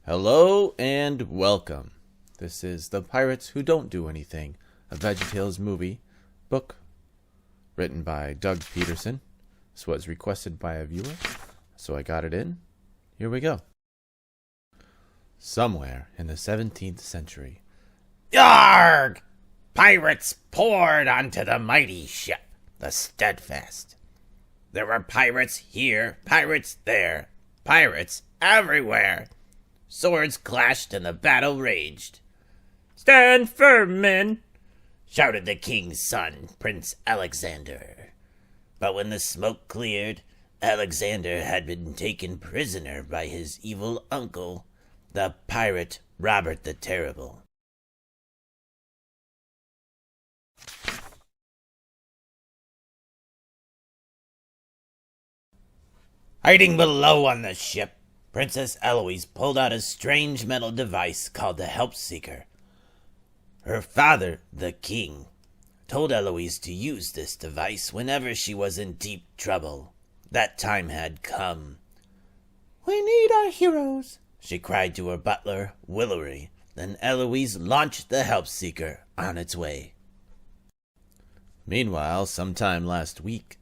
Hello and welcome. This is The Pirates Who Don't Do Anything, a VeggieTales movie book written by Doug Peterson. This was requested by a viewer, so I got it in. Here we go. Somewhere in the 17th century. Yarg! Pirates poured onto the mighty ship, the Steadfast. There were pirates here, pirates there, pirates everywhere. Swords clashed and the battle raged. "Stand firm, men!" shouted the king's son, Prince Alexander. But when the smoke cleared, Alexander had been taken prisoner by his evil uncle, the pirate Robert the Terrible. Hiding below on the ship, Princess Eloise pulled out a strange metal device called the Help Seeker. Her father, the king, told Eloise to use this device whenever she was in deep trouble. That time had come. "We need our heroes," she cried to her butler, Willery. Then Eloise launched the Help Seeker on its way. Meanwhile, sometime last week,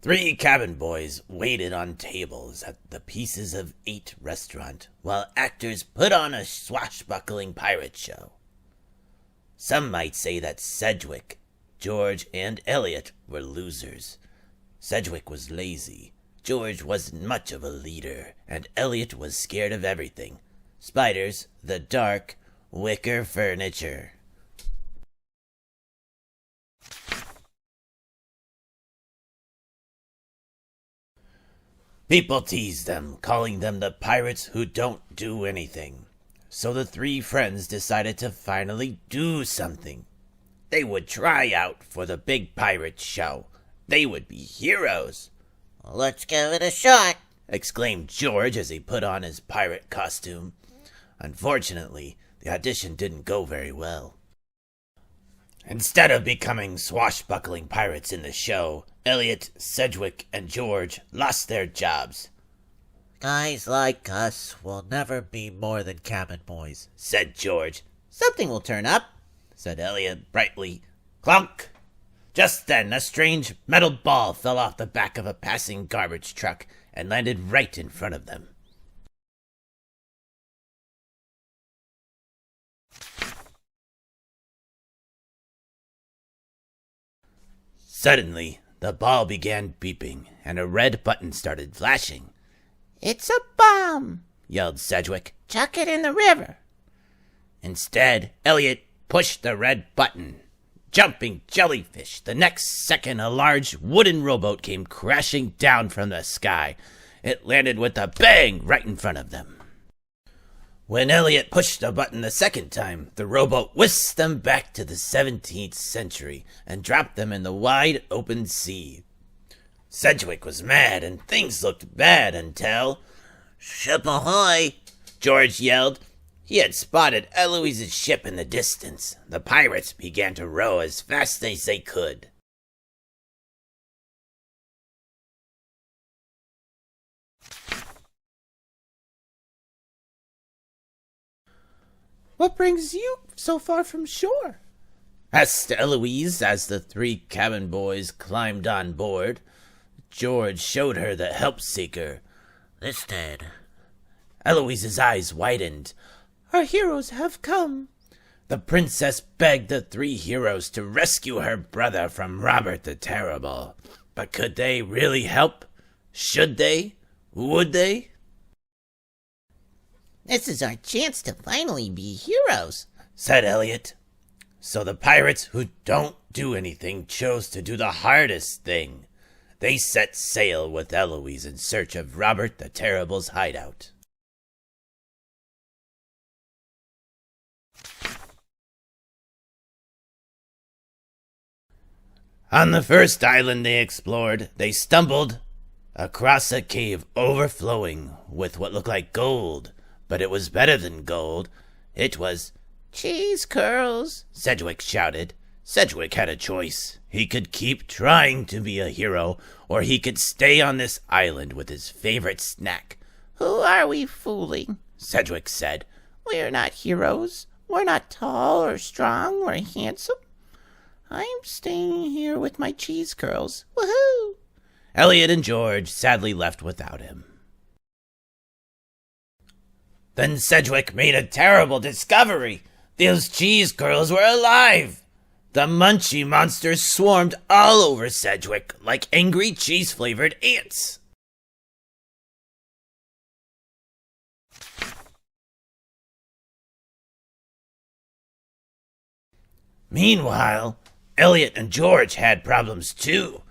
3 cabin boys waited on tables at the Pieces of 8 restaurant while actors put on a swashbuckling pirate show. Some might say that Sedgwick, George, and Elliot were losers. Sedgwick was lazy, George wasn't much of a leader, and Elliot was scared of everything. Spiders, the dark, wicker furniture. People teased them, calling them the pirates who don't do anything. So the 3 friends decided to finally do something. They would try out for the big pirate show. They would be heroes. "Let's give it a shot," exclaimed George as he put on his pirate costume. Unfortunately, the audition didn't go very well. Instead of becoming swashbuckling pirates in the show, Elliot, Sedgwick, and George lost their jobs. "Guys like us will never be more than cabin boys," said George. "Something will turn up," said Elliot brightly. Clunk! Just then, a strange metal ball fell off the back of a passing garbage truck and landed right in front of them. Suddenly, the ball began beeping, and a red button started flashing. "It's a bomb," yelled Sedgwick. "Chuck it in the river." Instead, Elliot pushed the red button. Jumping jellyfish! The next second, a large wooden rowboat came crashing down from the sky. It landed with a bang right in front of them. When Elliot pushed the button the second time, the rowboat whisked them back to the 17th century and dropped them in the wide open sea. Sedgwick was mad, and things looked bad until... "Ship ahoy!" George yelled. He had spotted Eloise's ship in the distance. The pirates began to row as fast as they could. "What brings you so far from shore?" asked Eloise as the 3 cabin boys climbed on board. George showed her the Help Seeker. "This did." Eloise's eyes widened. "Our heroes have come." The princess begged the 3 heroes to rescue her brother from Robert the Terrible. But could they really help? Should they? Would they? "This is our chance to finally be heroes," said Elliot. So the pirates who don't do anything chose to do the hardest thing. They set sail with Eloise in search of Robert the Terrible's hideout. On the first island they explored, they stumbled across a cave overflowing with what looked like gold. But it was better than gold. It was "Cheese curls," Sedgwick shouted. Sedgwick had a choice. He could keep trying to be a hero, or he could stay on this island with his favorite snack. Who are we fooling? Sedgwick said. We're not heroes. We're not tall or strong or handsome. I'm staying here with my cheese curls. Woohoo! Elliot and George sadly left without him. Then Sedgwick made a terrible discovery. Those cheese curls were alive. The munchie monsters swarmed all over Sedgwick like angry cheese-flavored ants. Meanwhile, Elliot and George had problems too.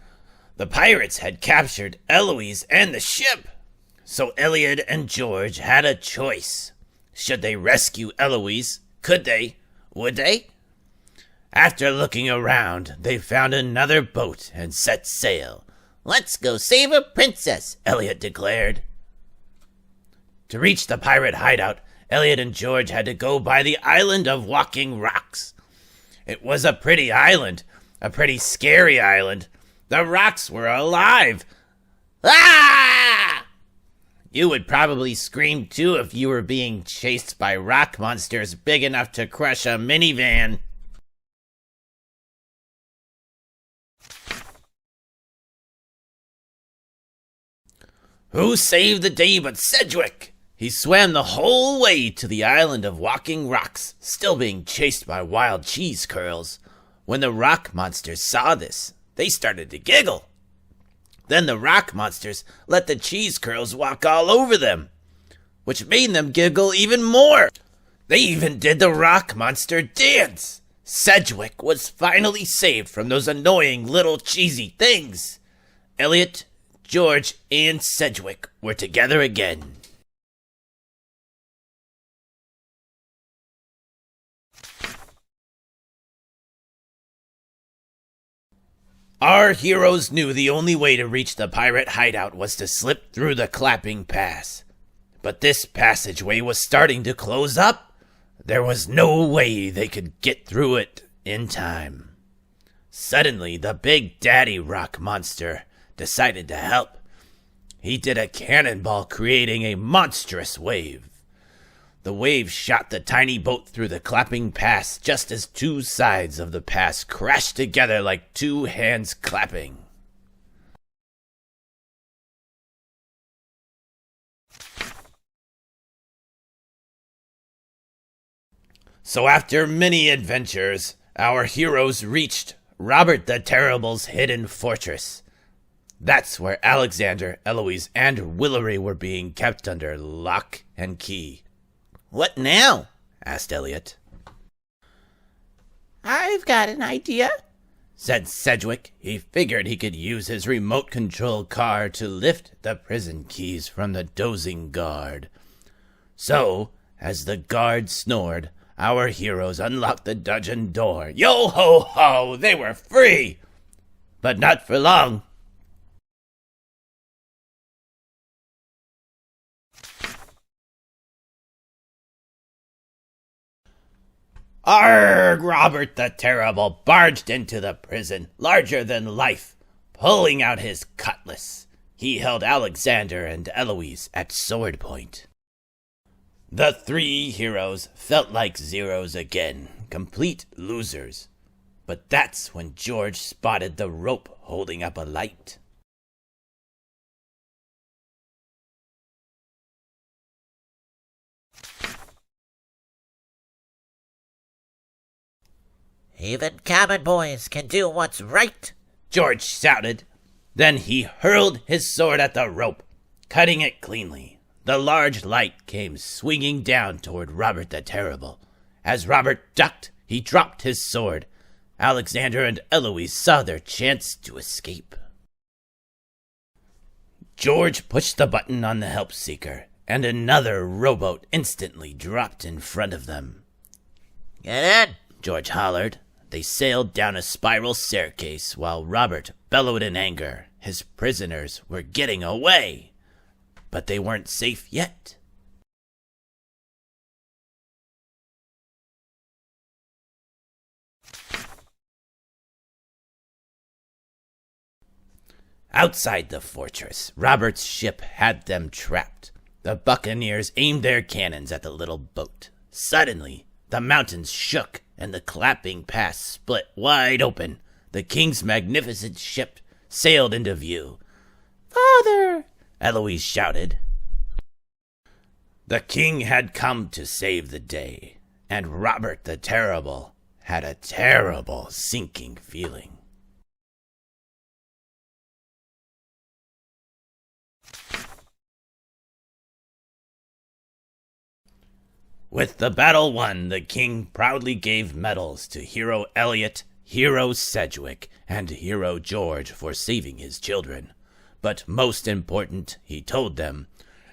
The pirates had captured Eloise and the ship. So Elliot and George had a choice. Should they rescue Eloise? Could they? Would they? After looking around, they found another boat and set sail. Let's go save a princess, Elliot declared. To reach the pirate hideout, Elliot and George had to go by the island of Walking Rocks. It was a pretty island, a pretty scary island. The rocks were alive. Ah! You would probably scream too if you were being chased by rock monsters big enough to crush a minivan. Who saved the day but Sedgwick? He swam the whole way to the island of Walking Rocks, still being chased by wild cheese curls. When the rock monsters saw this, they started to giggle. Then the rock monsters let the cheese curls walk all over them, which made them giggle even more. They even did the rock monster dance. Sedgwick was finally saved from those annoying little cheesy things. Elliot, George, and Sedgwick were together again. Our heroes knew the only way to reach the pirate hideout was to slip through the Clapping Pass. But this passageway was starting to close up. There was no way they could get through it in time. Suddenly, the Big Daddy Rock Monster decided to help. He did a cannonball, creating a monstrous wave. The wave shot the tiny boat through the Clapping Pass just as two sides of the pass crashed together like two hands clapping. So after many adventures, our heroes reached Robert the Terrible's hidden fortress. That's where Alexander, Eloise, and Willery were being kept under lock and key. What now? Asked Elliot. I've got an idea, said Sedgwick. He figured he could use his remote control car to lift the prison keys from the dozing guard. So, as the guard snored, our heroes unlocked the dungeon door. Yo ho ho! They were free! But not for long. Arg! Robert the Terrible barged into the prison, larger than life, pulling out his cutlass. He held Alexander and Eloise at sword point. The three heroes felt like zeros again, complete losers. But that's when George spotted the rope holding up a light. Even cabin boys can do what's right, George shouted. Then he hurled his sword at the rope, cutting it cleanly. The large light came swinging down toward Robert the Terrible. As Robert ducked, he dropped his sword. Alexander and Eloise saw their chance to escape. George pushed the button on the help seeker, and another rowboat instantly dropped in front of them. Get in, George hollered. They sailed down a spiral staircase while Robert bellowed in anger. His prisoners were getting away, but they weren't safe yet. Outside the fortress, Robert's ship had them trapped. The buccaneers aimed their cannons at the little boat. Suddenly, the mountains shook and the clapping pass split wide open. The king's magnificent ship sailed into view. "Father!" Eloise shouted. The king had come to save the day, and Robert the Terrible had a terrible sinking feeling. With the battle won, the king proudly gave medals to Hero Elliot, Hero Sedgwick, and Hero George for saving his children. But most important, he told them,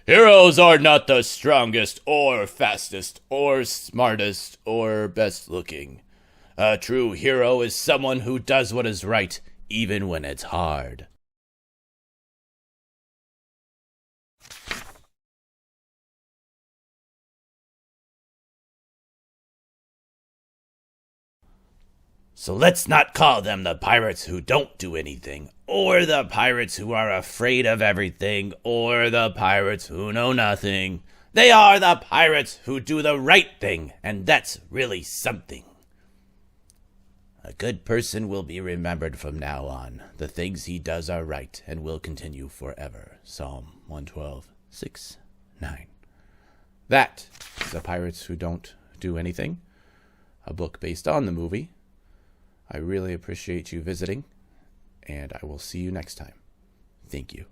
"Heroes are not the strongest or fastest or smartest or best looking. A true hero is someone who does what is right, even when it's hard." So let's not call them the pirates who don't do anything, or the pirates who are afraid of everything, or the pirates who know nothing. They are the pirates who do the right thing, and that's really something. A good person will be remembered from now on. The things he does are right and will continue forever. Psalm 112, 6, 9. That is The Pirates Who Don't Do Anything, a book based on the movie. I really appreciate you visiting, and I will see you next time. Thank you.